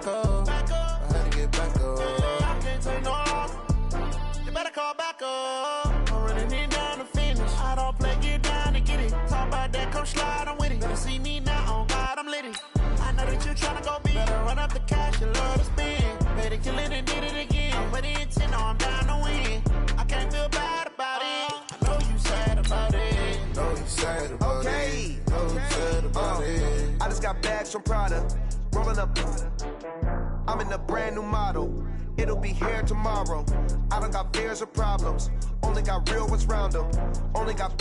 back up. I had to get back up. I can't take no loss. You better call back up. I'm running it down to finish. I don't play, get down to get it. Talk about that, come slide, I'm with it. Better see me now, on God, I'm lit it. I know that you tryna go big. Better run up the cash, you love to spend. Better kill it and did it again. I'm with the intent, no, I'm down to win. I can't feel bad about it. I know you sad about it. Know you sad about it. Know you sad about it. I just got bags from Prada. Rolling up. I'm in a brand new model. It'll be here tomorrow. I don't got fears or problems. Only got real ones round them. Only got.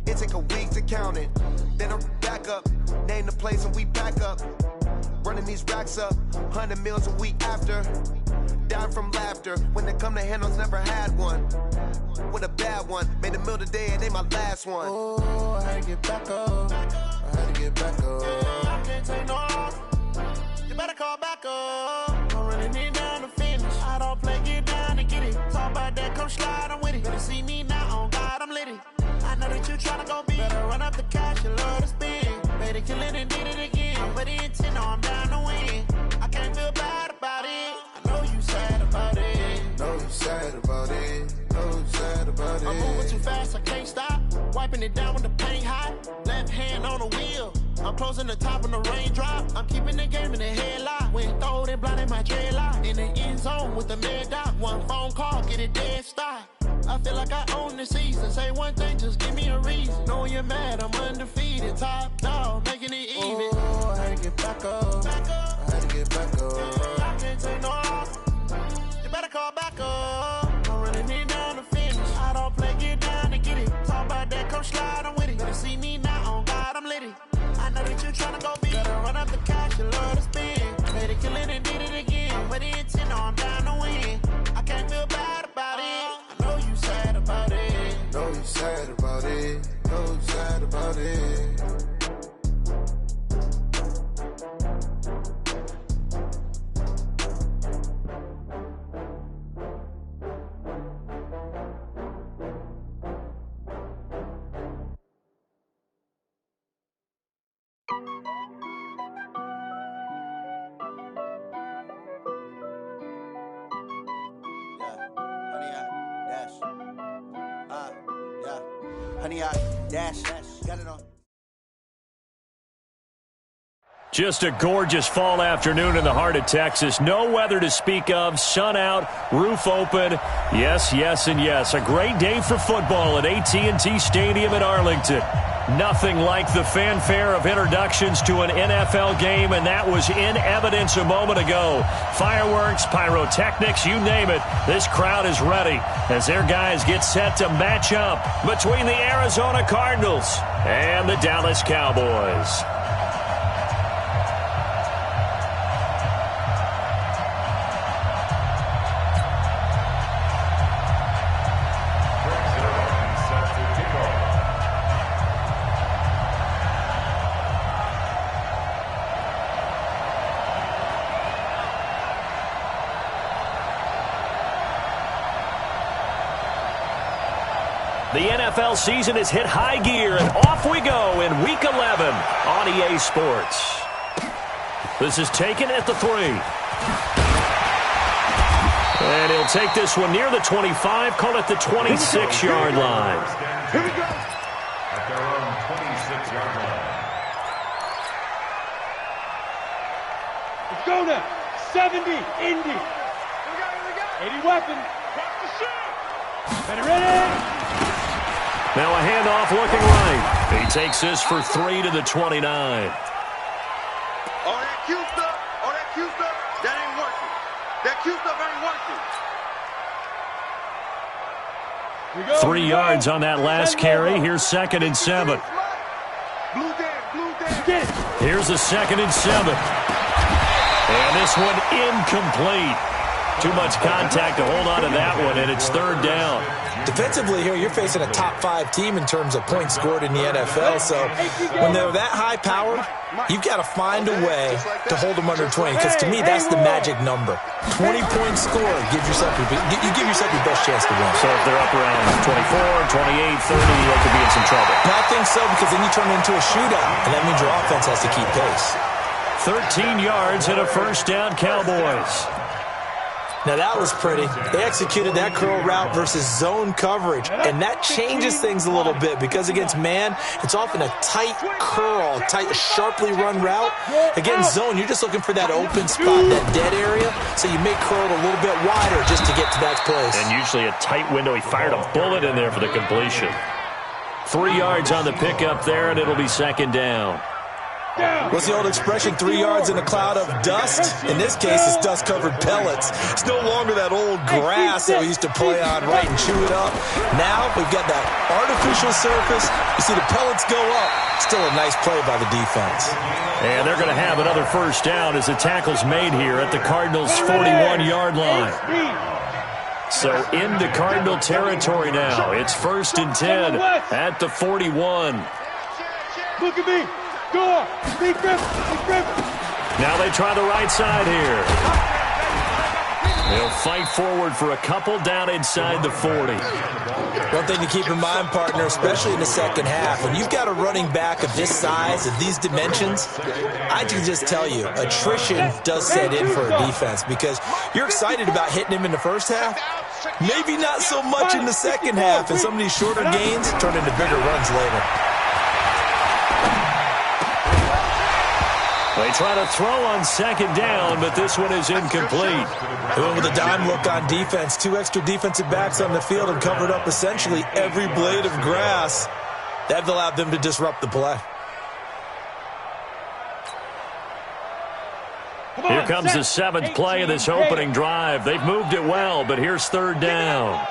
It take a week to count it. Then I'm back up. Name the place and we pack up. Running these racks up. 100 meals a week after. Down from laughter. When they come to handles, never had one. With a bad one. Made a meal today and they my last one. Oh, I had to get back up. I had to get back up. I can't take no loss. You better call back up. I'm running it down to finish. I don't play, get down to get it. Talk about that, come slide, I'm with it. Better see me now, on God, I'm lit it. I know that you tryna go big. Better run up the cash, you love to spend. Better kill it and did it again. I'm with the intent, no, I'm down to win. I can't feel bad about it. I know you sad about it. Know you sad about it. Know you sad about it. I'm moving too fast, I can't stop. Wiping it down with the paint hot. Left hand on the wheel. I'm closing the top when the raindrop. I'm keeping the game in the headlock. When throwed and blinded my dreadlock. In the end zone with the mad dot. One phone call, get it dead stop. I feel like I own the season. Say one thing, just give me a reason. Knowing you're mad, I'm undefeated. Top dog, making it even. Oh, I had to get back up. I had to get back up. I can't take no loss. You better call back up. I'm running it down to finish. I don't play, get down to get it. Talk about that, come slide, I'm with it. Better see me now, on God, I'm lit it. I know that you tryna go big. Better run up the cash, you love to spend. Better kill it and did it again. With the intent, no, I'm down to win. I can't feel bad about it. I know you sad about it. Know you sad about it. Know you sad about it. Just a gorgeous fall afternoon in the heart of Texas. No weather to speak of. Sun out, roof open. Yes, yes, and yes. A great day for football at AT&T Stadium in Arlington. Nothing like the fanfare of introductions to an NFL game, and that was in evidence a moment ago. Fireworks, pyrotechnics, you name it. This crowd is ready as their guys get set to match up between the Arizona Cardinals and the Dallas Cowboys. The NFL season has hit high gear, and off we go in Week 11 on EA Sports. This is taken at the 3. And he'll take this one near the 25, call it the 26-yard line. Here we go. At their own 26-yard line. Let's go now. 70, Indy. 80 weapon. Better ready. Now a handoff looking right. He takes this for 3 to the 29. All that Q stuff, that ain't working. That Q stuff ain't working. 3 yards on that last carry. Here's 2nd and 7. Blue Dan. Here's a 2nd and 7. And this one incomplete. Too much contact to hold on to that one, and it's 3rd down. Defensively here, you're facing a top-5 team in terms of points scored in the NFL, so when they're that high-powered, you've got to find a way to hold them under 20, because to me, that's the magic number. 20-point score, give yourself your best chance to win. So if they're up around 24, 28, 30, they could be in some trouble. I think so, because then you turn it into a shootout, and that means your offense has to keep pace. 13 yards and a first down, Cowboys. Now, that was pretty. They executed that curl route versus zone coverage, and that changes things a little bit because against man, it's often a tight curl, tight, sharply run route. Against zone, you're just looking for that open spot, that dead area, so you may curl it a little bit wider just to get to that place. And usually a tight window. He fired a bullet in there for the completion. 3 yards on the pickup there, and it'll be second down. What's the old expression, 3 yards in a cloud of dust? In this case, it's dust-covered pellets. It's no longer that old grass that we used to play on, right, and chew it up. Now we've got that artificial surface. You see the pellets go up. Still a nice play by the defense. And they're going to have another first down as the tackle's made here at the Cardinals' 41-yard line. So into Cardinal territory now. It's 1st and 10 at the 41. Look at me. Go! Big grip! Now they try the right side here. They'll fight forward for a couple down inside the 40. One thing to keep in mind, partner, especially in the second half, when you've got a running back of this size, of these dimensions, I can just tell you, attrition does set in for a defense because you're excited about hitting him in the first half. Maybe not so much in the second half, and some of these shorter gains turn into bigger runs later. They try to throw on second down, but this one is incomplete. They went with a dime look on defense. 2 extra defensive backs on the field and covered up essentially every blade of grass. That allowed them to disrupt the play. Here comes the 7th play of this opening drive. They've moved it well, but here's 3rd down.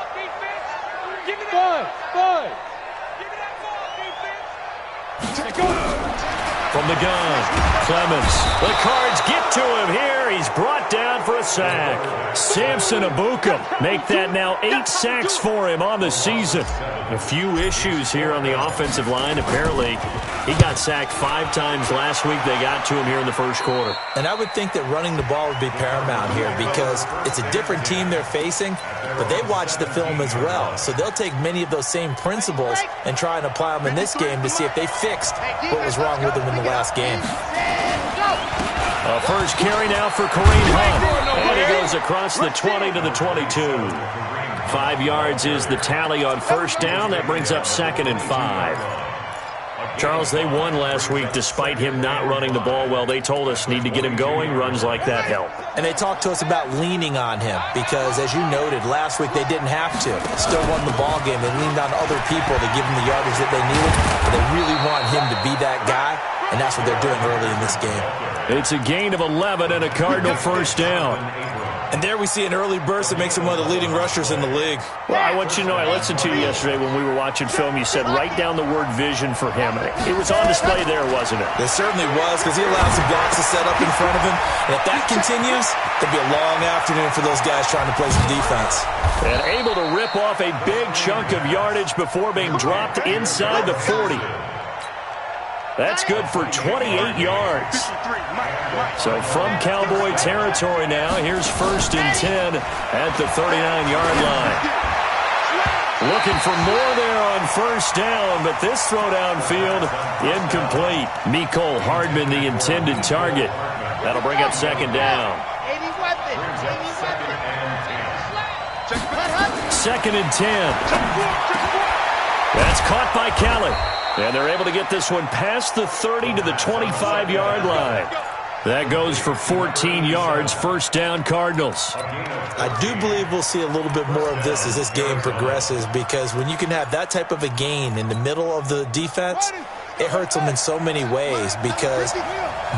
From the gun, Clemens. The Cards get to him here. He's brought down for a sack. Samson Abukum make that now 8 sacks for him on the season. A few issues here on the offensive line. Apparently, he got sacked 5 times last week. They got to him here in the first quarter. And I would think that running the ball would be paramount here because it's a different team they're facing, but they watch the film as well. So they'll take many of those same principles and try and apply them in this game to see if they fixed what was wrong with them in the last game. A first carry now for Kareem Hunt. And he goes across the 20 to the 22. 5 yards is the tally on first down. That brings up 2nd and 5. Charles, they won last week despite him not running the ball well. They told us need to get him going. Runs like that help. And they talked to us about leaning on him because, as you noted, last week they didn't have to. Still won the ball game. They leaned on other people to give him the yardage that they needed. But they really want him to be that guy, and that's what they're doing early in this game. It's a gain of 11 and a Cardinal first down. And there we see an early burst that makes him one of the leading rushers in the league. Well, I want you to know, I listened to you yesterday when we were watching film. You said write down the word vision for him. It was on display there, wasn't it? It certainly was because he allowed some blocks to set up in front of him. And if that continues, it'll be a long afternoon for those guys trying to play some defense. And able to rip off a big chunk of yardage before being dropped inside the 40. That's good for 28 yards. So from Cowboy territory now, here's 1st and 10 at the 39-yard line. Looking for more there on first down, but this throw downfield incomplete. Mecole Hardman, the intended target. That'll bring up 2nd down. 2nd and 10. That's caught by Kelly. And they're able to get this one past the 30 to the 25-yard line. That goes for 14 yards, first down Cardinals. I do believe we'll see a little bit more of this as this game progresses because when you can have that type of a gain in the middle of the defense, it hurts them in so many ways because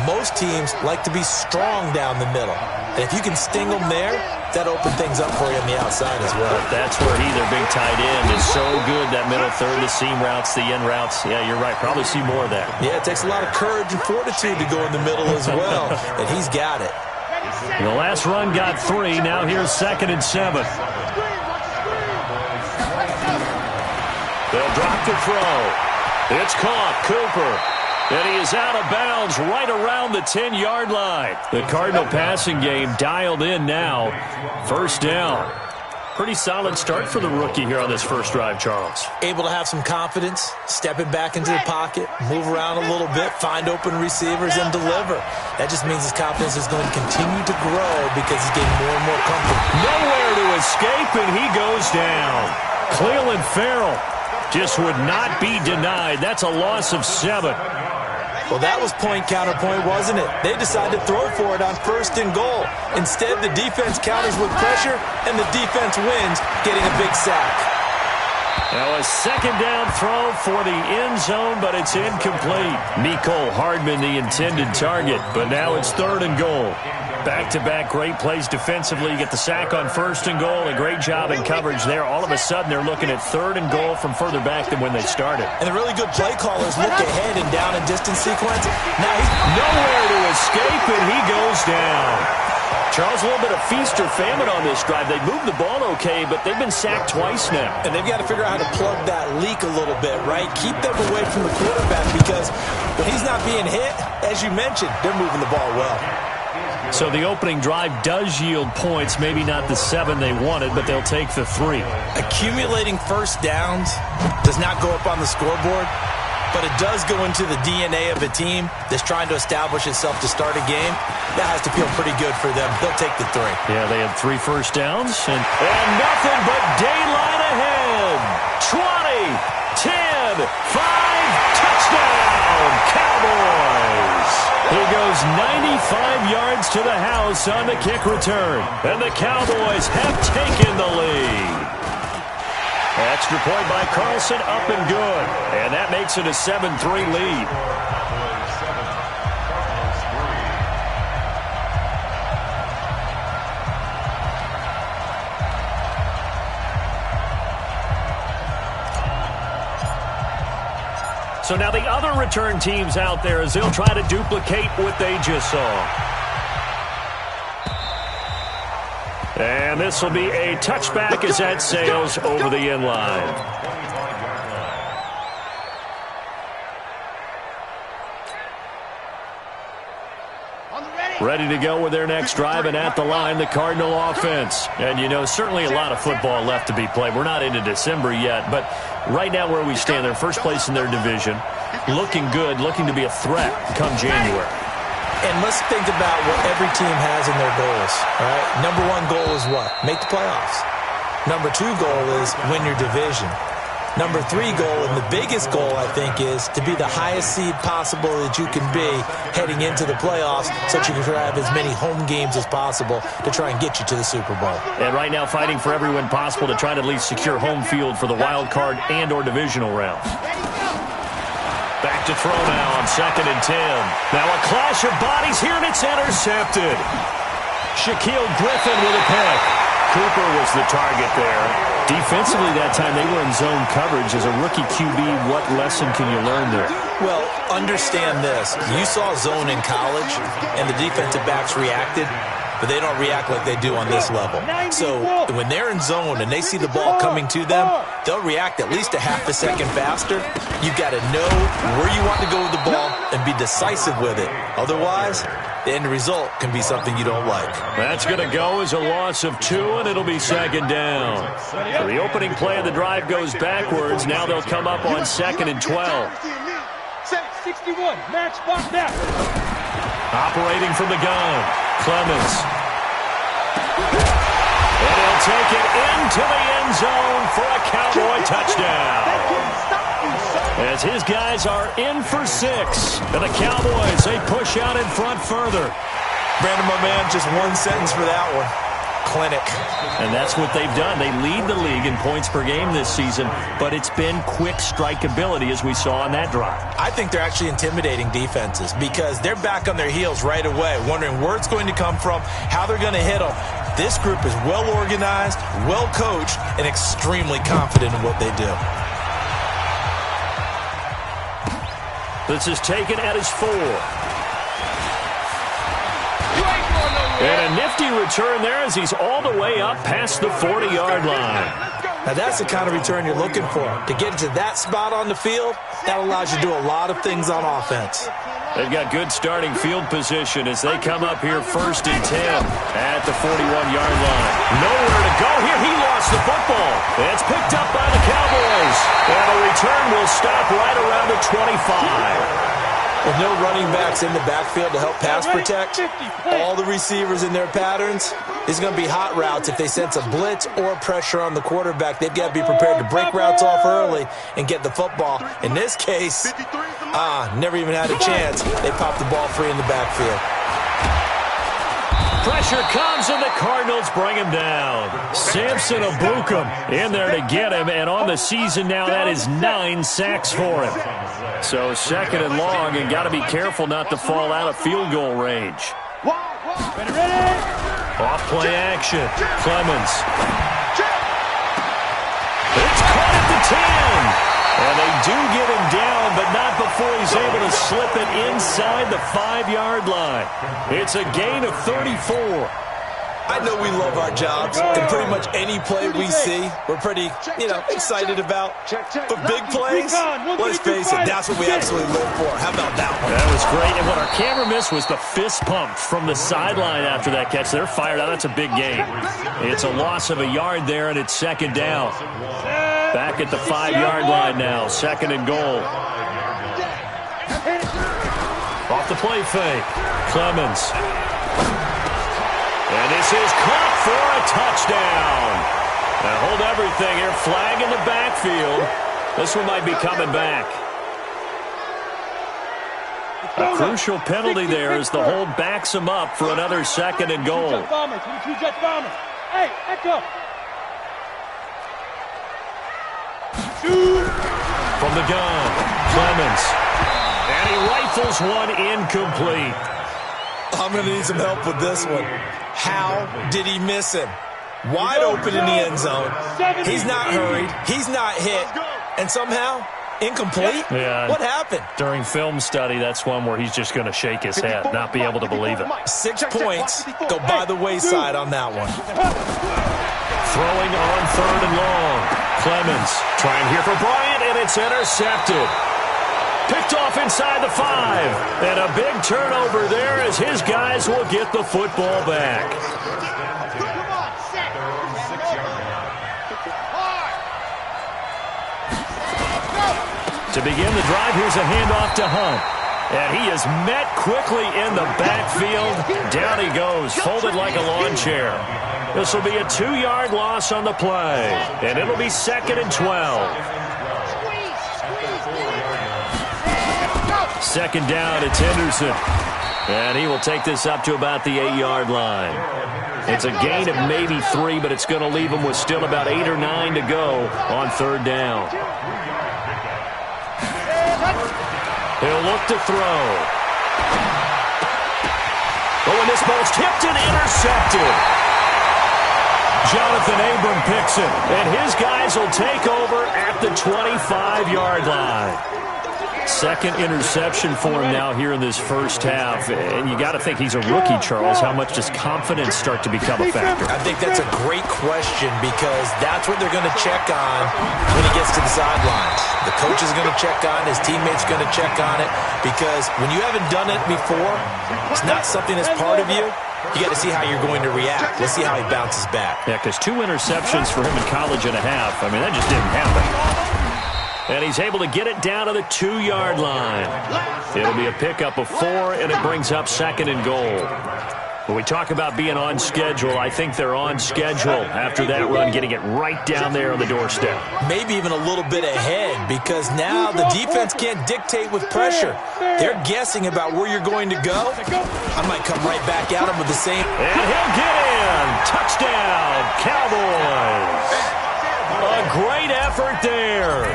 most teams like to be strong down the middle. And if you can sting them there, that opens things up for you on the outside as well. But that's where their big tight end is so good, that middle third, the seam routes, the end routes. Yeah, you're right. Probably see more of that. Yeah, it takes a lot of courage and fortitude to go in the middle as well, and he's got it. The last run got 3. Now here's 2nd and 7. They'll drop the throw. It's caught. Cooper. And he is out of bounds right around the 10-yard line. The Cardinal passing game dialed in now. First down. pretty solid start for the rookie here on this first drive, Charles. Able to have some confidence, stepping back into the pocket, move around a little bit, find open receivers, and deliver. That just means his confidence is going to continue to grow because he's getting more and more comfortable. Nowhere to escape, and he goes down. Cleveland Farrell just would not be denied. That's a loss of 7. Well, that was point counterpoint, wasn't it? They decided to throw for it on 1st and goal. Instead, the defense counters with pressure, and the defense wins, getting a big sack. Now a 2nd down throw for the end zone, but it's incomplete. Mecole Hardman, the intended target, but now it's 3rd and goal. Back-to-back great plays defensively. You get the sack on 1st and goal. A great job in coverage there. All of a sudden, they're looking at 3rd and goal from further back than when they started. And the really good play callers look ahead and down and distance sequence. Now he's nowhere to escape, and he goes down. Charles, a little bit of feast or famine on this drive. They moved the ball okay, but they've been sacked twice now. And they've got to figure out how to plug that leak a little bit, right? Keep them away from the quarterback because when he's not being hit, as you mentioned, they're moving the ball well. So the opening drive does yield points, maybe not the 7 they wanted, but they'll take the 3. Accumulating first downs does not go up on the scoreboard, but it does go into the DNA of a team that's trying to establish itself to start a game. That has to feel pretty good for them. They'll take the 3. Yeah, they had 3 first downs, and nothing but daylight ahead. 20, 10, 5, touchdown, Cowboys. He goes 95 yards to the house on the kick return. And the Cowboys have taken the lead. Extra point by Carlson, up and good. And that makes it a 7-3 lead. So now the other return teams out there as they'll try to duplicate what they just saw. And this will be a touchback as that sails over the end line. Ready to go with their next drive, and at the line, the Cardinal offense. And, you know, certainly a lot of football left to be played. We're not into December yet, but right now where we stand, they're first place in their division, looking good, looking to be a threat come January. And let's think about what every team has in their goals, all right? Number 1 goal is what? Make the playoffs. Number 2 goal is win your division. Number 3 goal, and the biggest goal, I think, is to be the highest seed possible that you can be heading into the playoffs so that you can have as many home games as possible to try and get you to the Super Bowl. And right now fighting for every win possible to try to at least secure home field for the wild card and or divisional round. Back to throw now on 2nd and 10. Now a clash of bodies here, and it's intercepted. Shaquille Griffin with a pick. Cooper was the target there. Defensively that time, they were in zone coverage. As a rookie QB, what lesson can you learn there? Well, understand this. You saw zone in college, and the defensive backs reacted, but they don't react like they do on this level. So when they're in zone and they see the ball coming to them, they'll react at least a half a second faster. You've got to know where you want to go with the ball and be decisive with it. Otherwise, the end result can be something you don't like. That's going to go as a loss of 2, and it'll be 2nd down. So the opening play of the drive goes backwards. Now they'll come up on 2nd and 12. 61, match spot now. Operating from the gun, Clemens. And he'll take it into the end zone for a Cowboy touchdown. As his guys are in for 6. And the Cowboys, they push out in front further. Brandon, my man, just one sentence for that one. Clinic. And that's what they've done. They lead the league in points per game this season, but it's been quick strikeability as we saw on that drive. I think they're actually intimidating defenses because they're back on their heels right away, wondering where it's going to come from, how they're going to hit them. This group is well organized, well coached, and extremely confident in what they do. This is taken at his 4. And a nifty return there as he's all the way up past the 40-yard line. Now that's the kind of return you're looking for. To get to that spot on the field, that allows you to do a lot of things on offense. They've got good starting field position as they come up here 1st and 10 at the 41-yard line. Nowhere to go here. He lost the football. It's picked up by the Cowboys. And a return will stop right around the 25. With no running backs in the backfield to help pass protect, all the receivers in their patterns, it's going to be hot routes. If they sense a blitz or pressure on the quarterback, they've got to be prepared to break routes off early and get the football. In this case, never even had a chance. They popped the ball free in the backfield. Pressure comes, and the Cardinals bring him down. Samson Ebukam in there to get him, and on the season now, that is 9 sacks for him. So 2nd and long, and got to be careful not to fall out of field goal range. Off play action. Clemens. It's caught at the 10. And they do get him down, but not before he's able to slip it inside the 5-yard line. It's a gain of 34. I know we love our jobs, and pretty much any play we see, we're pretty, excited about. But big plays, let's face it, that's what we absolutely live for. How about that one? That was great, and what our camera missed was the fist pump from the sideline after that catch. They're fired out. That's a big gain. It's a loss of a yard there, and it's 2nd down. Back at the 5-yard line now, 2nd and goal. Off the play fake, Clemens. And this is caught for a touchdown. Now hold everything here. Flag in the backfield. This one might be coming back. A crucial penalty there as the hold backs him up for another 2nd and goal. Hey, echo. From the gun, Clemens. And he rifles one incomplete. I'm going to need some help with this one. How did he miss him? Wide open in the end zone. He's not hurried. He's not hit. And somehow, incomplete? Yeah. What happened? During film study, that's one where he's just going to shake his head, not be able to believe it. 6 points go by the wayside on that one. Throwing on 3rd and long. Clemens trying here for Bryant, and it's intercepted. Picked off inside the 5. And a big turnover there as his guys will get the football back. To begin the drive, here's a handoff to Hunt. And he is met quickly in the backfield. Down he goes, folded like a lawn chair. This will be a 2-yard loss on the play. And it'll be 2nd and 12. 2nd down, it's Henderson. And he will take this up to about the 8-yard line. It's a gain of maybe 3, but it's going to leave him with still about 8 or 9 to go on 3rd down. He'll look to throw. Oh, and this ball's tipped and intercepted. Jonathan Abram picks it, and his guys will take over at the 25-yard line. 2nd interception for him now here in this first half. And you got to think he's a rookie, Charles. How much does confidence start to become a factor? I think that's a great question because that's what they're going to check on when he gets to the sidelines. The coach is going to check on it. His teammates are going to check on it because when you haven't done it before, it's not something that's part of you. You got to see how you're going to react. Let's see how he bounces back. Yeah, because 2 interceptions for him in college and a half. I mean, that just didn't happen. And he's able to get it down to the 2-yard line. It'll be a pickup of 4, and it brings up 2nd and goal. When we talk about being on schedule, I think they're on schedule after that run, getting it right down there on the doorstep. Maybe even a little bit ahead because now the defense can't dictate with pressure. They're guessing about where you're going to go. I might come right back at him with the same. And he'll get in. Touchdown, Cowboys. A great effort there.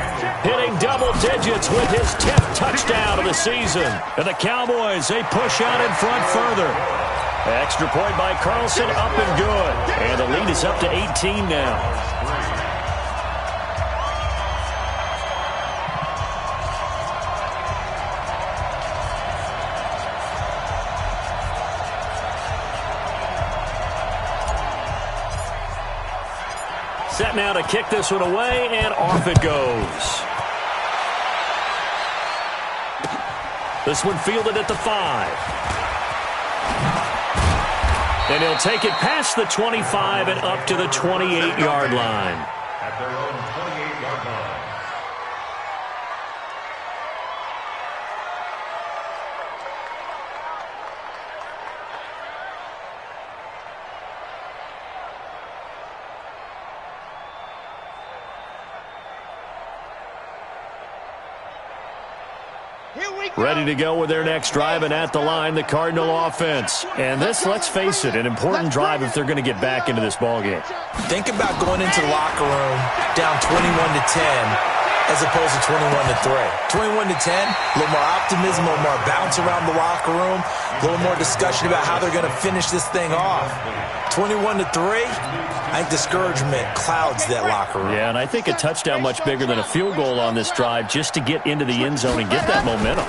Hitting double digits with his 10th touchdown of the season. And the Cowboys, they push out in front further. Extra point by Carlson, up and good. And the lead is up to 18 now. Set now to kick this one away, and off it goes. This one fielded at the 5. And he'll take it past the 25 and up to the 28-yard line. At their own 28-yard line. Ready to go with their next drive, and at the line, the Cardinal offense. And this, let's face it, an important drive if they're going to get back into this ballgame. Think about going into the locker room down 21-10 as opposed to 21-3. 21-10, a little more optimism, a little more bounce around the locker room, a little more discussion about how they're going to finish this thing off. 21-3, I think discouragement clouds that locker room. Yeah, and I think a touchdown much bigger than a field goal on this drive just to get into the end zone and get that momentum.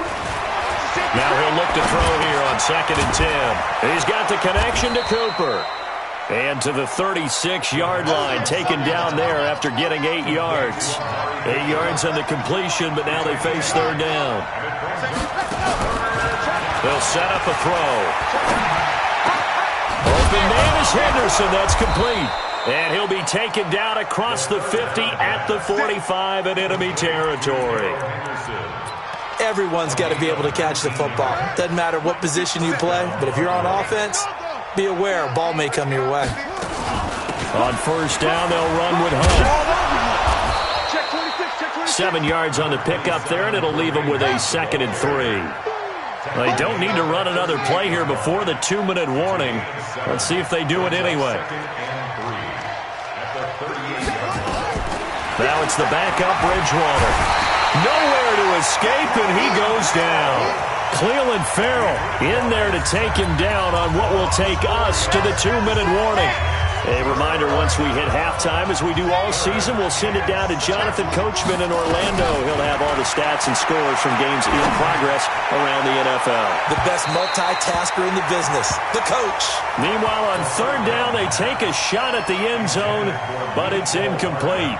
Now he'll look to throw here on 2nd and 10. He's got the connection to Cooper. And to the 36-yard line, taken down there after getting 8 yards. 8 yards on the completion, but now they face 3rd down. They'll set up a throw. Open man is Henderson. That's complete. And he'll be taken down across the 50 at the 45 in enemy territory. Everyone's got to be able to catch the football. Doesn't matter what position you play, but if you're on offense, be aware a ball may come your way. On 1st down, they'll run with Hunt. 7 yards on the pickup there, and it'll leave them with a 2nd and 3. They don't need to run another play here before the 2-minute warning. Let's see if they do it anyway. Now it's the backup Bridgewater. Nowhere to escape, and he goes down. Cleveland Farrell in there to take him down on what will take us to the 2-minute warning. A reminder, once we hit halftime, as we do all season, we'll send it down to Jonathan Coachman in Orlando. He'll have all the stats and scores from games in progress around the NFL. The best multitasker in the business, the coach. Meanwhile, on 3rd down, they take a shot at the end zone, but it's incomplete.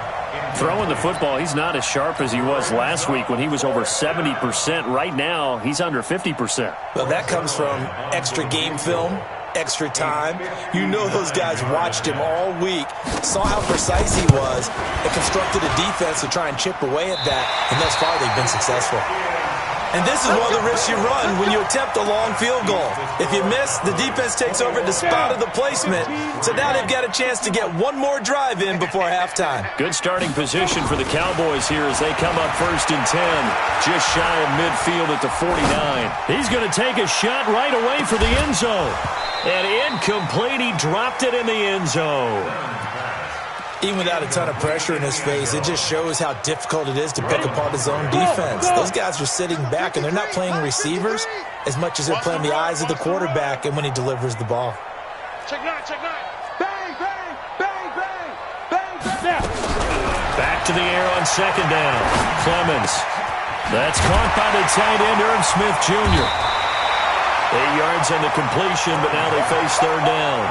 Throwing the football, he's not as sharp as he was last week when he was over 70%. Right now, he's under 50%. Well, that comes from extra game film, extra time. You know those guys watched him all week, saw how precise he was, and constructed a defense to try and chip away at that, and thus far they've been successful. And this is one of the risks you run when you attempt a long field goal. If you miss, the defense takes over the spot of the placement, so now they've got a chance to get one more drive in before halftime. Good starting position for the Cowboys here as they come up 1st and 10, just shy of midfield at the 49. He's going to take a shot right away for the end zone. And incomplete, he dropped it in the end zone. Even without a ton of pressure in his face, it just shows how difficult it is to pick apart his own defense. Those guys are sitting back, and they're not playing receivers as much as they're playing the eyes of the quarterback and when he delivers the ball. Check 9, check 9. Bang, bang, bang, bang, bang, bang. Back to the air on 2nd down. Clemens. That's caught by the tight end, Irv Smith Jr. 8 yards on the completion, but now they face 3rd down.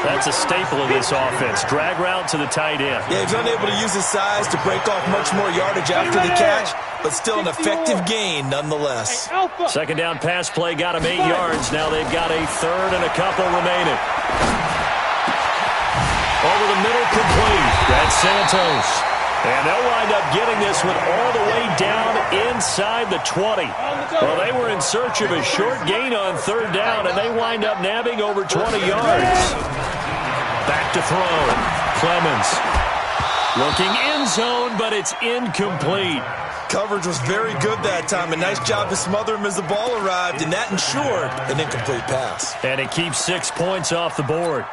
That's a staple of this offense. Drag route to the tight end. Yeah, he's unable to use his size to break off much more yardage after the catch, but still an effective gain nonetheless. 2nd down pass play got him 8 yards. Now they've got a 3rd and a couple remaining. Over the middle, complete. That's Santos. And they'll wind up getting this one all the way down inside the 20. Well, they were in search of a short gain on 3rd down, and they wind up nabbing over 20 yards. Back to throw. Clemens. Looking end zone, but it's incomplete. Coverage was very good that time. A nice job to smother him as the ball arrived, and that ensured an incomplete pass. And it keeps 6 points off the board.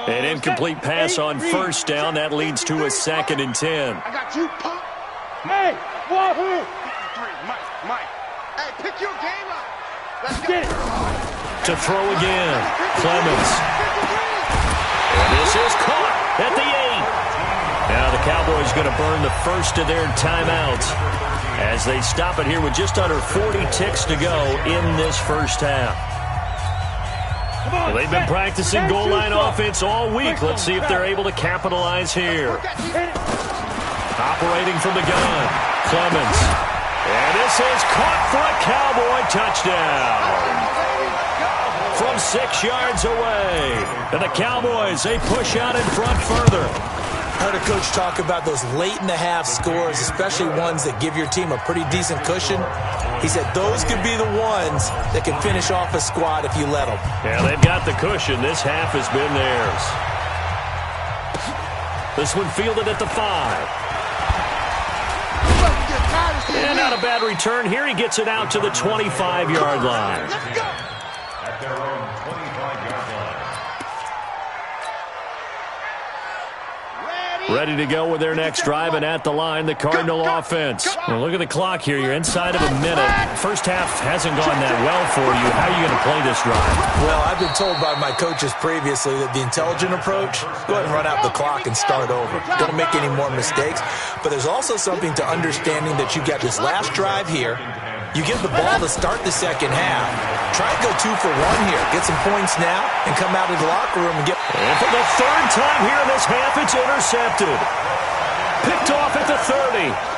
An incomplete pass on 1st down. That leads to a 2nd and 10. I got you, punk. Hey, Wahoo! Mike. Hey, pick your game up. Let's get it. To throw again. Clemens. And this is caught at the 8. Now the Cowboys going to burn the first of their timeouts as they stop it here with just under 40 ticks to go in this first half. Well, they've been practicing goal line offense all week. Let's see if they're able to capitalize here. Operating from the gun. Clemens. And this is caught for a Cowboy touchdown. From 6 yards away. And the Cowboys, they push out in front further. I heard a coach talk about those late-in-the-half scores, especially ones that give your team a pretty decent cushion. He said those could be the ones that can finish off a squad if you let them. Yeah, they've got the cushion. This half has been theirs. This one fielded at the 5. And not a bad return here. He gets it out to the 25-yard line. At their own 25-yard line. Ready to go with their next drive, and at the line, the Cardinal offense. Well, look at the clock here. You're inside of a minute. First half hasn't gone that well for you. How are you going to play this drive? Well, I've been told by my coaches previously that the intelligent approach, go ahead and run out the clock and start over. Don't make any more mistakes. But there's also something to understanding that you get this last drive here. You get the ball to start the second half. Try and go 2 for 1 here. Get some points now and come out of the locker room and get... And for the third time here in this half, it's intercepted. Picked off at the 30.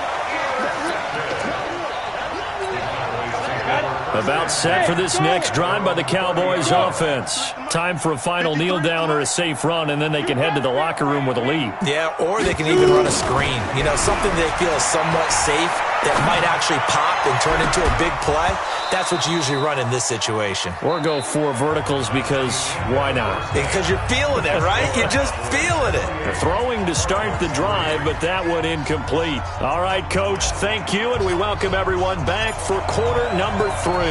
About set for this next drive by the Cowboys offense. Time for a final kneel down or a safe run, and then they can head to the locker room with a lead. Yeah, or they can even run a screen. You know, something they feel is somewhat safe that might actually pop and turn into a big play. That's what you usually run in this situation. Or go 4 verticals because why not? Because you're feeling it, right? You're just feeling it. They're throwing to start the drive, but that one incomplete. All right, Coach, thank you, and we welcome everyone back for quarter number 3.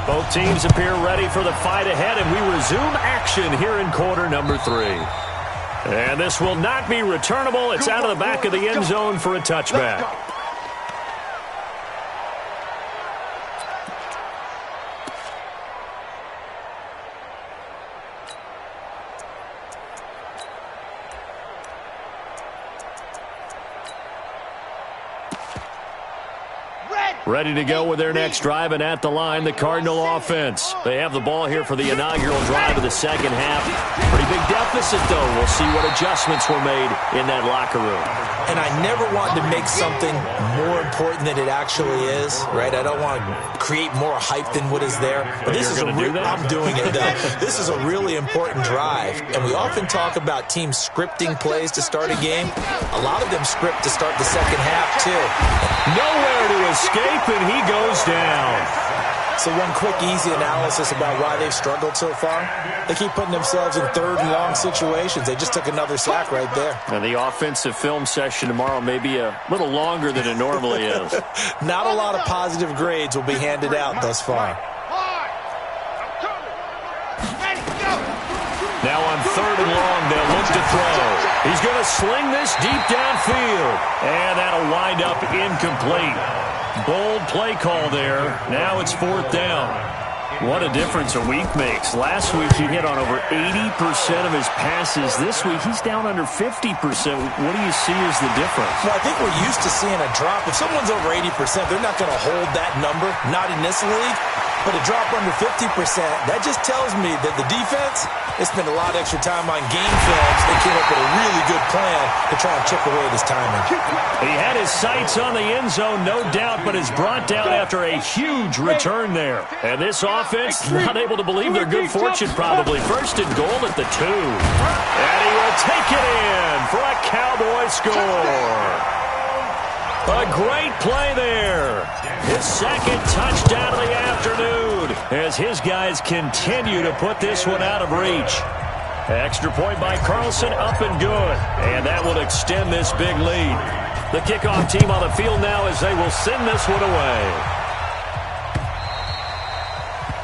Both teams appear ready for the fight ahead, and we resume action here in quarter number 3. And this will not be returnable. It's out of the back of the end zone for a touchback. Ready to go with their next drive, and at the line, the Cardinal offense. They have the ball here for the inaugural drive of the second half. Pretty big deficit, though. We'll see what adjustments were made in that locker room. And I never want to make something more important than it actually is, right? I don't want to create more hype than what is there. But this is I'm doing it, though. This is a really important drive. And we often talk about teams scripting plays to start a game. A lot of them script to start the second half, too. Nowhere to escape, and he goes down. So one quick, easy analysis about why they've struggled so far. They keep putting themselves in third and long situations. They just took another sack right there. And the offensive film session tomorrow may be a little longer than it normally is. Not a lot of positive grades will be handed out thus far. Now on third and long, they'll look to throw. He's going to sling this deep downfield. And that'll wind up incomplete. Bold play call there. Now it's 4th down. What a difference a week makes. Last week he hit on over 80% of his passes. This week he's down under 50%. What do you see as the difference? Well, I think we're used to seeing a drop. If someone's over 80%, they're not going to hold that number. Not in this league. But a drop under 50%, that just tells me that the defense, they spent a lot of extra time on game films. They came up with a really good plan to try and chip away at his timing. He had his sights on the end zone, no doubt, but is brought down after a huge return there. And this offense, not able to believe their good fortune probably. First and goal at the 2. And he will take it in for a Cowboy score. A great play there. His second touchdown of the afternoon as his guys continue to put this one out of reach. Extra point by Carlson, up and good. And that will extend this big lead. The kickoff team on the field now as they will send this one away.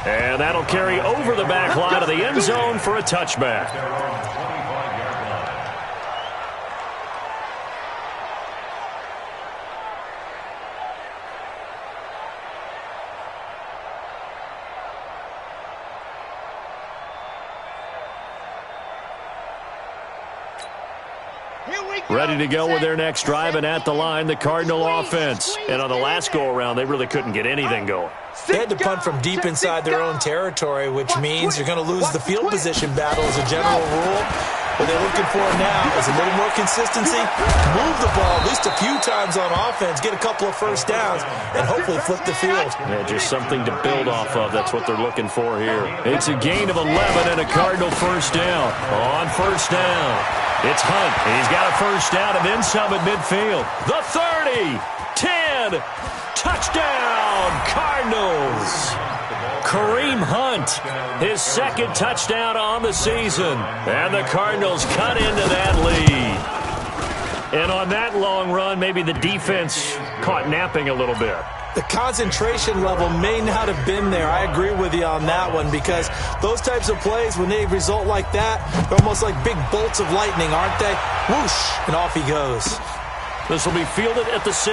And that'll carry over the back line of the end zone for a touchback. Ready to go with their next drive, and at the line, the Cardinal offense. And on the last go-around, they really couldn't get anything going. They had to punt from deep inside their own territory, which means you're going to lose the field position battle as a general rule. What they're looking for now is a little more consistency. Move the ball, at least least a few times on offense, get a couple of first downs, and hopefully flip the field. Yeah, just something to build off of. That's what they're looking for here. It's a gain of 11 and a Cardinal first down. On first down, it's Hunt. He's got a first down and then some at midfield. The 30, 10, touchdown, Cardinals. Kareem Hunt, his second touchdown on the season. And the Cardinals cut into that lead. And on that long run, maybe the defense caught napping a little bit. The concentration level may not have been there. I agree with you on that one, because those types of plays, when they result like that, they're almost like big bolts of lightning, aren't they? Whoosh, and off he goes. This will be fielded at the 6.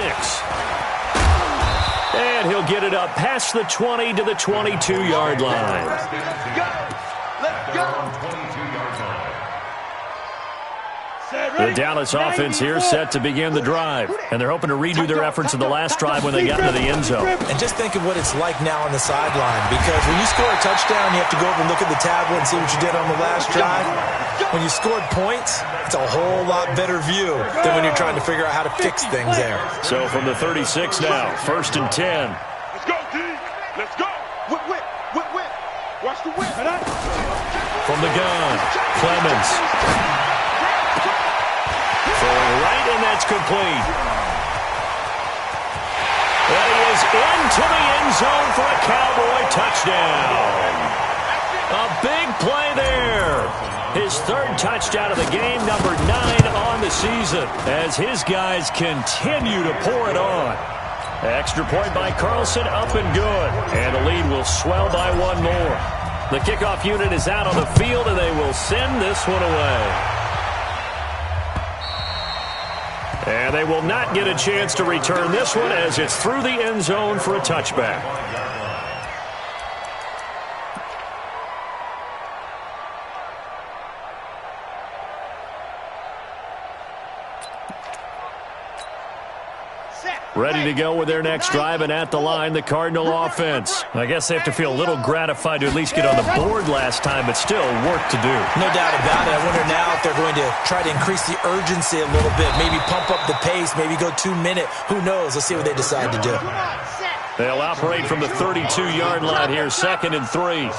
And he'll get it up past the 20 to the 22-yard line. Let's go. The Dallas offense here set to begin the drive. And they're hoping to redo their efforts of the last drive when they got into the end zone. And just think of what it's like now on the sideline, because when you score a touchdown, you have to go over and look at the tablet and see what you did on the last drive. When you scored points, it's a whole lot better view than when you're trying to figure out how to fix things there. So from the 36 now, 1st and 10. Let's go, D. Let's go. Whip, whip, whip, whip. Watch the whip. From the gun, Clemens. Throwing right, and that's complete. And he is into the end zone for a Cowboy touchdown. A big play there. His 3rd touchdown of the game, number 9 on the season, as his guys continue to pour it on. Extra point by Carlson, up and good. And the lead will swell by 1 more. The kickoff unit is out on the field, and they will send this one away. And they will not get a chance to return this one, as it's through the end zone for a touchback. Ready to go with their next drive, and at the line, the Cardinal offense. I guess they have to feel a little gratified to at least get on the board last time, but still work to do. No doubt about it. I wonder now if they're going to try to increase the urgency a little bit, maybe pump up the pace, maybe go 2-minute. Who knows? Let's see what they decide to do. They'll operate from the 32-yard line here, 2nd and 3.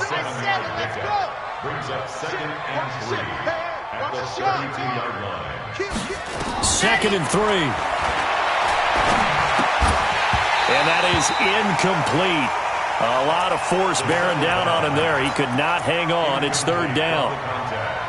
Brings up 2nd and 3 at the 32-yard line. 2nd and 3. And that is incomplete. A lot of force bearing down on him there. He could not hang on. It's 3rd down.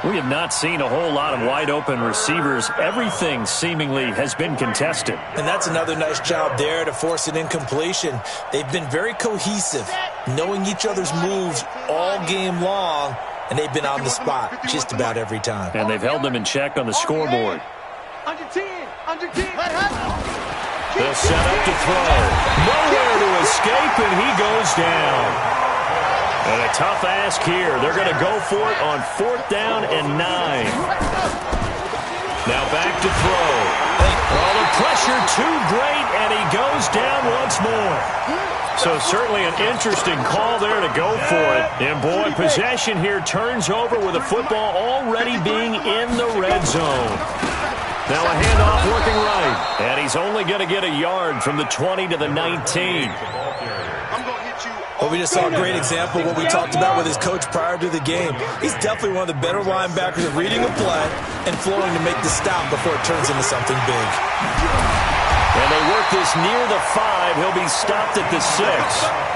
We have not seen a whole lot of wide-open receivers. Everything seemingly has been contested. And that's another nice job there to force an incompletion. They've been very cohesive, knowing each other's moves all game long, and they've been on the spot just about every time. And they've held them in check on the scoreboard. Under 10. Under 10. They'll set up to throw. Nowhere to escape, and he goes down. And a tough ask here. They're going to go for it on 4th down and 9. Now back to throw. Well, the pressure too great, and he goes down once more. So certainly an interesting call there to go for it. And boy, possession here turns over with the football already being in the red zone. Now a handoff working right. And he's only going to get a yard from the 20 to the 19. I'm going to hit you. Well, we just saw a great example of what we talked about with his coach prior to the game. He's definitely one of the better linebackers at reading a play and flowing to make the stop before it turns into something big. And they work this near the 5. He'll be stopped at the 6.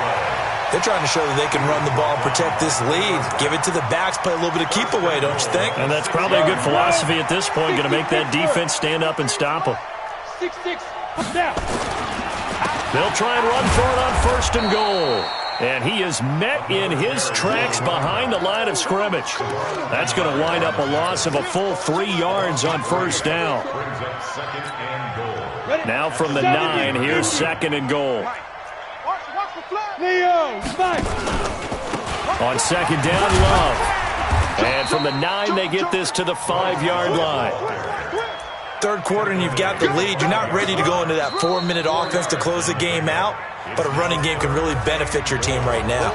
They're trying to show that they can run the ball and protect this lead. Give it to the backs, play a little bit of keep away, don't you think? And that's probably a good philosophy at this point, going to make that defense stand up and stop them. 6-6. Down. They'll try and run for it on 1st and goal. And he is met in his tracks behind the line of scrimmage. That's going to wind up a loss of a full 3 yards on 1st down. Now from the 9, here's 2nd and goal. Leo, on 2nd down, Love. And from the 9, they get this to the 5-yard line. 3rd quarter and you've got the lead. You're not ready to go into that 4-minute offense to close the game out, but a running game can really benefit your team right now.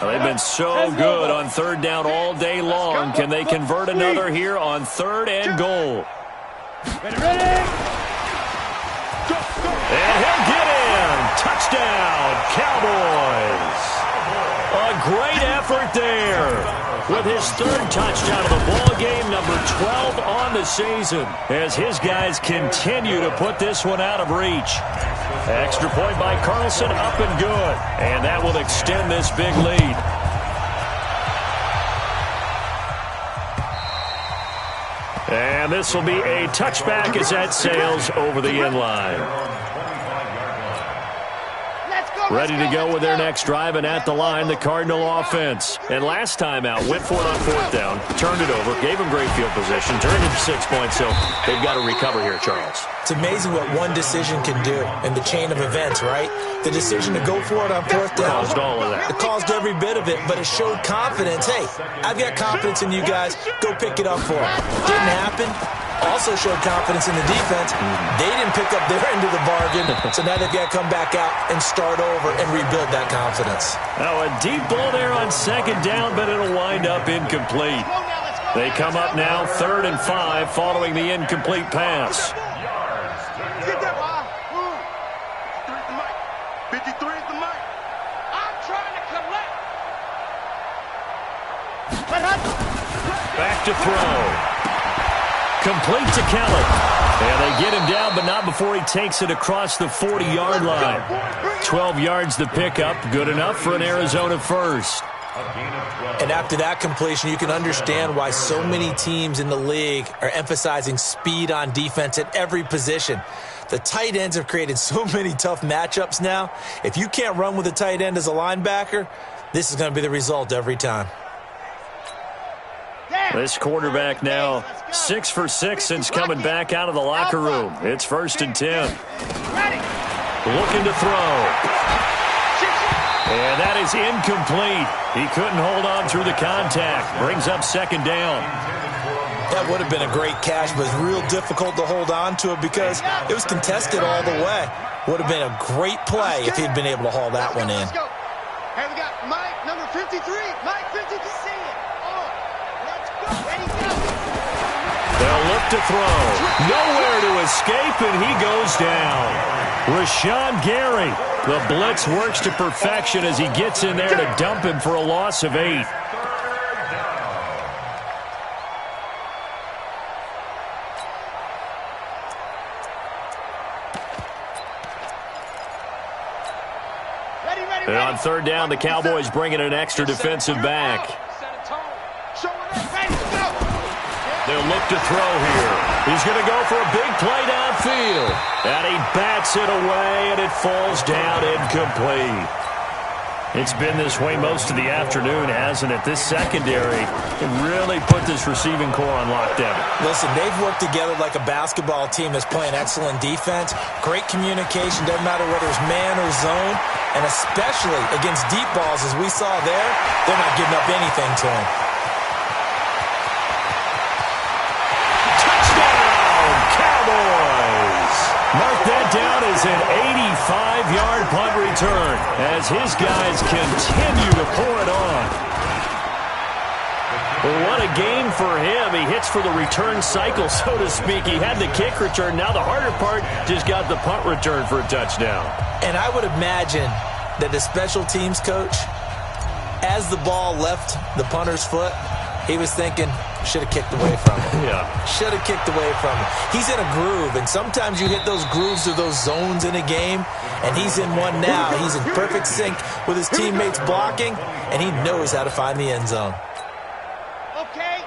They've been so good on third down all day long. Can they convert another here on 3rd and goal? Ready. And he'll get in. Touchdown, Cowboys. A great effort there. With his 3rd touchdown of the ball game, number 12 on the season, as his guys continue to put this one out of reach. Extra point by Carlson, up and good. And that will extend this big lead. And this will be a touchback as that sails over the end line. Ready to go with their next drive, and at the line, the Cardinal offense. And last time out, went for it on 4th down, turned it over, gave them great field position, turned it to 6 points, so they've got to recover here, Charles. It's amazing what one decision can do in the chain of events, right? The decision to go for it on 4th down. Caused all of that. It caused every bit of it, but it showed confidence. Hey, I've got confidence in you guys. Go pick it up for them. Didn't happen. Also showed confidence in the defense. They didn't pick up their end of the bargain, so now they've got to come back out and start over and rebuild that confidence. Now a deep ball there on 2nd down, but it'll wind up incomplete. They come up now 3rd and 5 following the incomplete pass. 53 is the mic. I'm trying to collect. Back to throw. Complete to Kelly. And they get him down, but not before he takes it across the 40-yard line. 12 yards the pickup. Good enough for an Arizona first. And after that completion, you can understand why so many teams in the league are emphasizing speed on defense at every position. The tight ends have created so many tough matchups now. If you can't run with a tight end as a linebacker, this is going to be the result every time. This quarterback now 6 for 6 since coming back out of the locker room. It's 1st and 10. Looking to throw. And that is incomplete. He couldn't hold on through the contact. Brings up 2nd down. That would have been a great catch, but it's real difficult to hold on to it because it was contested all the way. Would have been a great play if he'd been able to haul that one in. Hey, we got Mike, number 53. Mike 53. They'll look to throw. Nowhere to escape, and he goes down. Rashawn Gary. The blitz works to perfection as he gets in there to dump him for a loss of 8. And on 3rd down, the Cowboys bring in an extra defensive back. They'll look to throw here. He's going to go for a big play downfield. And he bats it away, and it falls down incomplete. It's been this way most of the afternoon, hasn't it? This secondary can really put this receiving core on lockdown. Listen, they've worked together like a basketball team that's playing excellent defense. Great communication, doesn't matter whether it's man or zone. And especially against deep balls, as we saw there, they're not giving up anything to him. Mark that down as an 85-yard punt return as his guys continue to pour it on. Well, what a game for him. He hits for the return cycle, so to speak. He had the kick return. Now the harder part, just got the punt return for a touchdown. And I would imagine that the special teams coach, as the ball left the punter's foot, he was thinking, should have kicked away from him. Yeah. Should have kicked away from him. He's in a groove, and sometimes you hit those grooves or those zones in a game, and he's in one now. He's in perfect sync with his teammates blocking, and he knows how to find the end zone.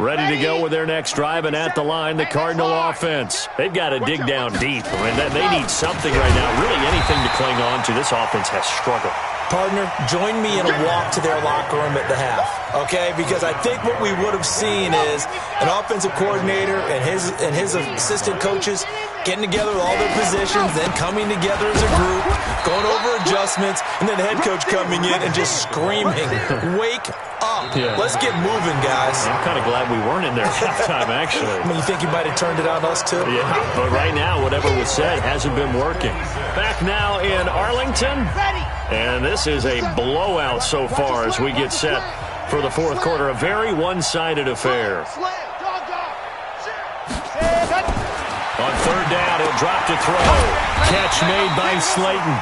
Ready to go with their next drive, and at the line, the Cardinal offense. They've got to dig down deep. I mean, they need something right now, really anything to cling on to. This offense has struggled. Partner, join me in a walk to their locker room at the half, okay? Because I think what we would have seen is an offensive coordinator and his assistant coaches getting together with all their positions, then coming together as a group, going over adjustments, and then the head coach coming in and just screaming, wake up. Yeah. Let's get moving, guys. I'm kind of glad we weren't in there at halftime, actually. I mean, you think you might have turned it on us, too? Yeah, but right now, whatever was said hasn't been working. Back now in Arlington. And this is a blowout so far as we get set for the fourth quarter. A very one-sided affair. On third down, he'll drop to throw. Catch made by Slayton.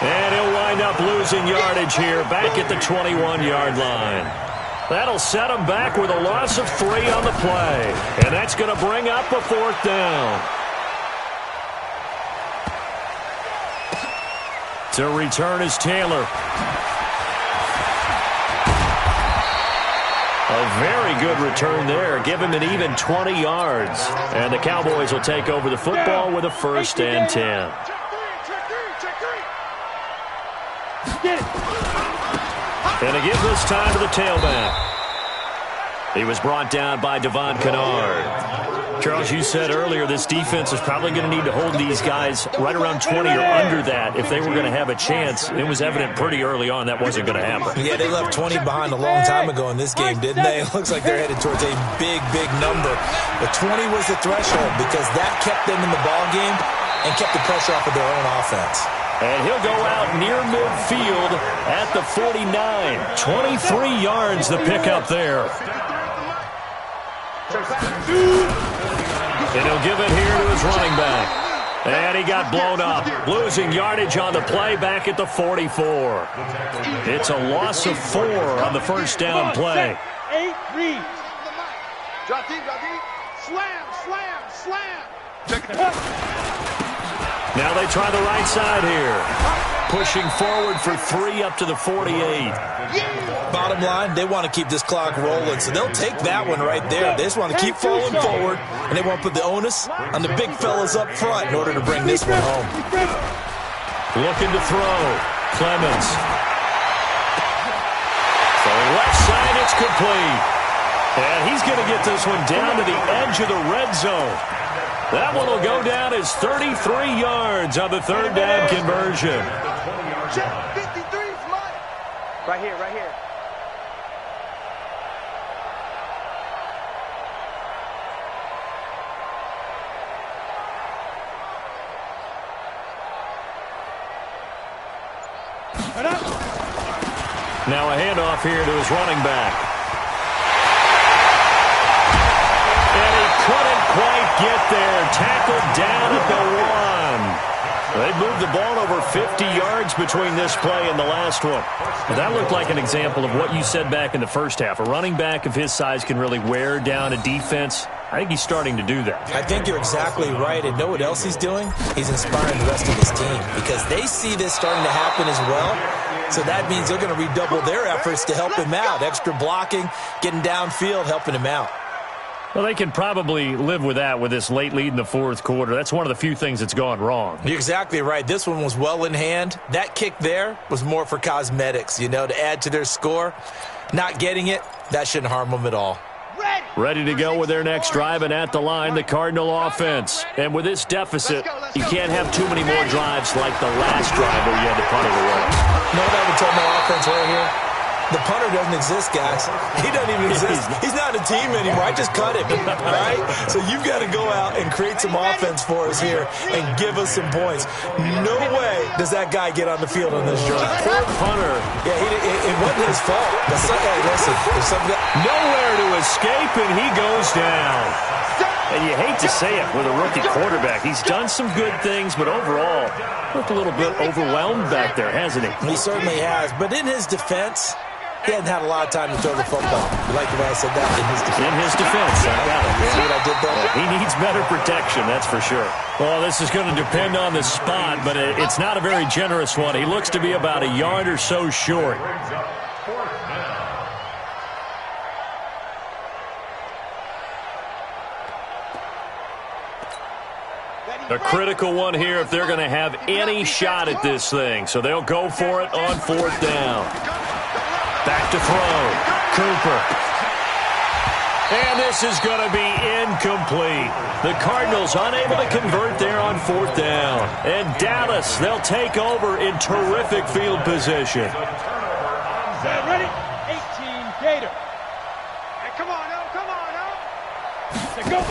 And he'll wind up losing yardage here back at the 21-yard line. That'll set him back with a loss of 3 on the play. And that's going to bring up a fourth down. To return is Taylor. A very good return there. Give him an even 20 yards. And the Cowboys will take over the football with a 1st and 10. And to give this time to the tailback. He was brought down by Devon Kennard. Charles, you said earlier this defense is probably going to need to hold these guys right around 20 or under that if they were going to have a chance. It was evident pretty early on that wasn't going to happen. Yeah, they left 20 behind a long time ago in this game, didn't they? It looks like they're headed towards a big, big number. But 20 was the threshold because that kept them in the ball game and kept the pressure off of their own offense. And he'll go out near midfield at the 49. 23 yards the pickup there. And he'll give it here to his running back. And he got blown up. Losing yardage on the play back at the 44. It's a loss of 4 on the first down play. 8 reads. Slam, slam, slam. Now they try the right side here. Pushing forward for 3 up to the 48. Bottom line, they want to keep this clock rolling, so they'll take that one right there. They just want to keep falling forward, and they want to put the onus on the big fellas up front in order to bring this one home. Looking to throw. Clemens. So left side, it's complete. And he's going to get this one down to the edge of the red zone. That one will go down as 33 yards on the third down conversion. Right here, right here. Now a handoff here to his running back. And he couldn't quite get there. Tackled down at the 1. They moved the ball over 50 yards between this play and the last one. Well, that looked like an example of what you said back in the first half. A running back of his size can really wear down a defense. I think he's starting to do that. I think you're exactly right. And know what else he's doing? He's inspiring the rest of his team because they see this starting to happen as well. So that means they're going to redouble their efforts to help him out. Extra blocking, getting downfield, helping him out. Well, they can probably live with that with this late lead in the fourth quarter. That's one of the few things that's gone wrong. You're exactly right. This one was well in hand. That kick there was more for cosmetics, to add to their score. Not getting it, that shouldn't harm them at all. Ready to go with their next drive, and at the line, the Cardinal offense. And with this deficit, you can't have too many more drives like the last drive where you had to punt it away. No, that would tell my offense right here. The punter doesn't exist, guys. He doesn't even exist. He's not a team anymore. I just cut him, right? So you've got to go out and create some offense for us here and give us some points. No way does that guy get on the field on this drive. Poor punter. Yeah, it wasn't his fault. But hey, listen, there's something. Nowhere to escape, and he goes down. And you hate to say it with a rookie quarterback. He's done some good things, but overall, looked a little bit overwhelmed back there, hasn't he? He certainly has. But in his defense, he hasn't had a lot of time to throw the football. You like the way I said that? In his defense. In his defense. I got it. See what I did there? He needs better protection, that's for sure. Well, this is going to depend on the spot, but it's not a very generous one. He looks to be about a yard or so short. A critical one here if they're going to have any shot at this thing. So they'll go for it on fourth down. Back to throw. Cooper. And this is going to be incomplete. The Cardinals unable to convert there on fourth down. And Dallas, they'll take over in terrific field position. Ready? 18 Gator. Hey, come on, now. Come on, now. Go.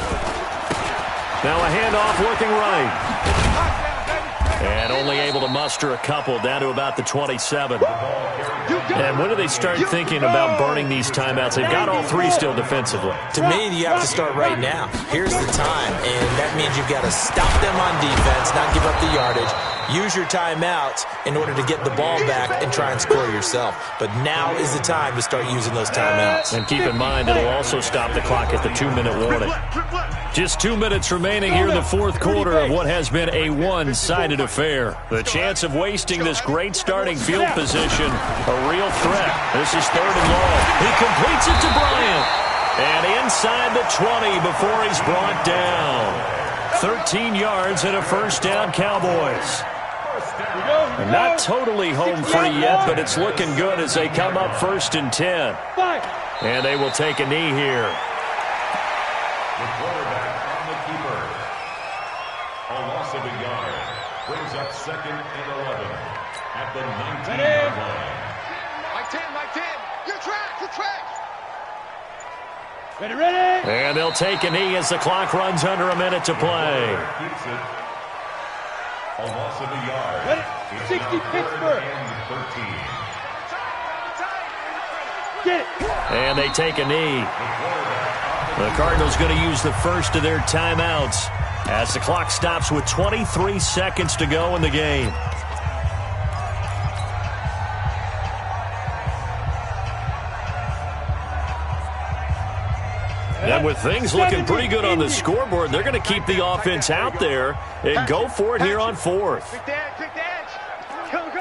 Now a handoff looking right. And only able to muster a couple, down to about the 27. And when do they start thinking about burning these timeouts? They've got all three still defensively. To me, you have to start right now. Here's the time, and that means you've got to stop them on defense, not give up the yardage. Use your timeouts in order to get the ball back and try and score yourself. But now is the time to start using those timeouts. And keep in mind, it'll also stop the clock at the 2-minute warning. Just 2 minutes remaining here in the fourth quarter of what has been a one-sided affair. The chance of wasting this great starting field position, a real threat. This is 3rd and long. He completes it to Bryant. And inside the 20 before he's brought down. 13 yards and a first down, Cowboys. And not totally home free yet, but it's looking good as they come up 1st and 10. And they will take a knee here. The quarterback on the keeper. A loss of a yard. Brings up 2nd and 11 at the 19-yard line. Mike 10. Your track. Ready. And they'll take a knee as the clock runs under a minute to play. Keeps it. A loss of a yard. Ready. It's 60 now Pittsburgh. 3rd and 13. Get it. And they take a knee. The Cardinals going to use the first of their timeouts as the clock stops with 23 seconds to go in the game. And with things looking pretty good on the scoreboard, they're going to keep the offense out there and go for it here on 4th. Quick the edge. Come.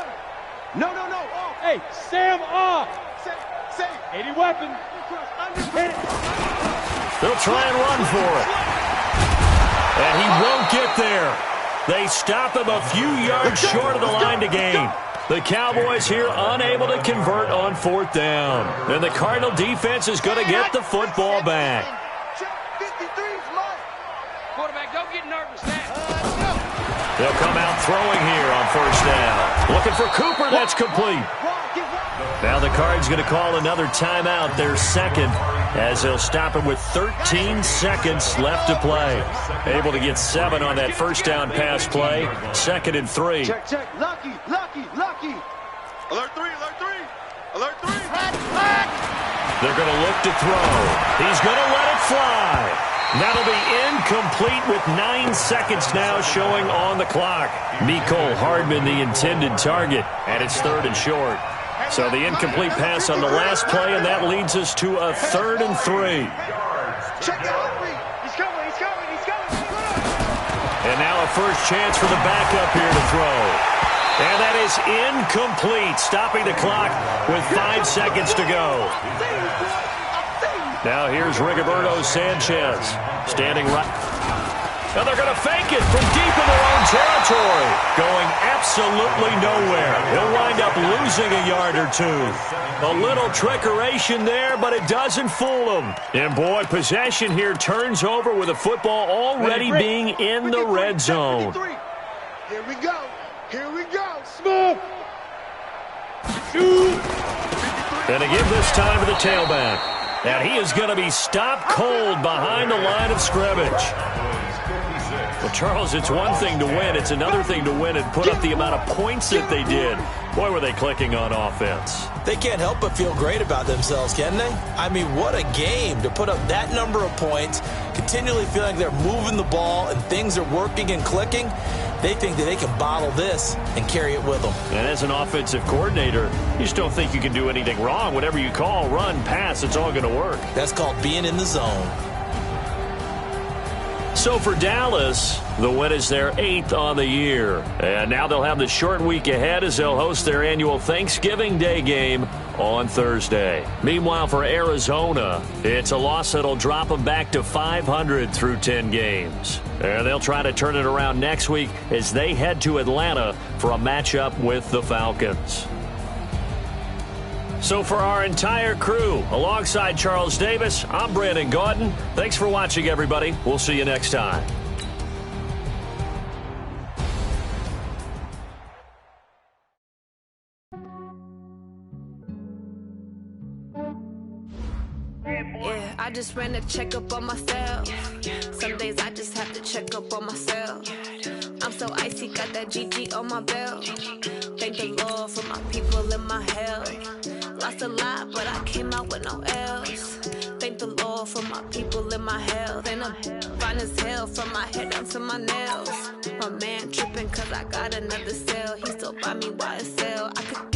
No. Oh. Hey, Sam off. Say. 80 weapon. Hit it. They'll try and run for it. And he won't get there. They stop him a few yards short of the line to gain. The Cowboys here unable to convert on 4th down. And the Cardinal defense is going to get the football back. 53's mine. Quarterback, don't get nervous now. They'll come out throwing here on 1st down. Looking for Cooper. That's complete. Now the Cards going to call another timeout, their 2nd, as they'll stop him with 13 seconds left to play. Able to get 7 on that first down pass play. 2nd and 3. Check. Lucky. Alert 3. They're going to look to throw. He's going to let it fly. That'll be incomplete with 9 seconds now showing on the clock. Mecole Hardman, the intended target, and it's 3rd and short. So the incomplete pass on the last play, and that leads us to a 3rd and 3. Check the Henry. He's coming. And now a first chance for the backup here to throw. And that is incomplete, stopping the clock with 5 seconds to go. Now here's Rigoberto Sanchez standing right. And they're going to fake it from deep in their own territory. Going absolutely nowhere. He'll wind up losing a yard or 2. A little trickeration there, but it doesn't fool him. And boy, possession here turns over with the football already being in the red zone. Here we go. Smooth. Shoot. And to give this time to the tailback. And he is going to be stopped cold behind the line of scrimmage. Well, Charles, it's one thing to win. It's another thing to win and put up the amount of points that they did. Boy, were they clicking on offense. They can't help but feel great about themselves, can they? I mean, what a game to put up that number of points, continually feeling they're moving the ball and things are working and clicking. They think that they can bottle this and carry it with them. And as an offensive coordinator, you just don't think you can do anything wrong. Whatever you call, run, pass, it's all going to work. That's called being in the zone. So for Dallas, the win is their 8th on the year. And now they'll have the short week ahead as they'll host their annual Thanksgiving Day game on Thursday. Meanwhile, for Arizona, it's a loss that'll drop them back to 500 through 10 games. And they'll try to turn it around next week as they head to Atlanta for a matchup with the Falcons. So for our entire crew, alongside Charles Davis, I'm Brandon Gaudin. Thanks for watching, everybody. We'll see you next time. Yeah, I just ran a checkup on myself. Some days I just have to check up on myself. I'm so icy, got that GG on my belt. Thank the Lord for my people in my hell. Lost a lot, but I came out with no L's. Thank the Lord for my people in my health. And I'm fine as hell from my head down to my nails. My man tripping cause I got another cell. He still buy me YSL. I could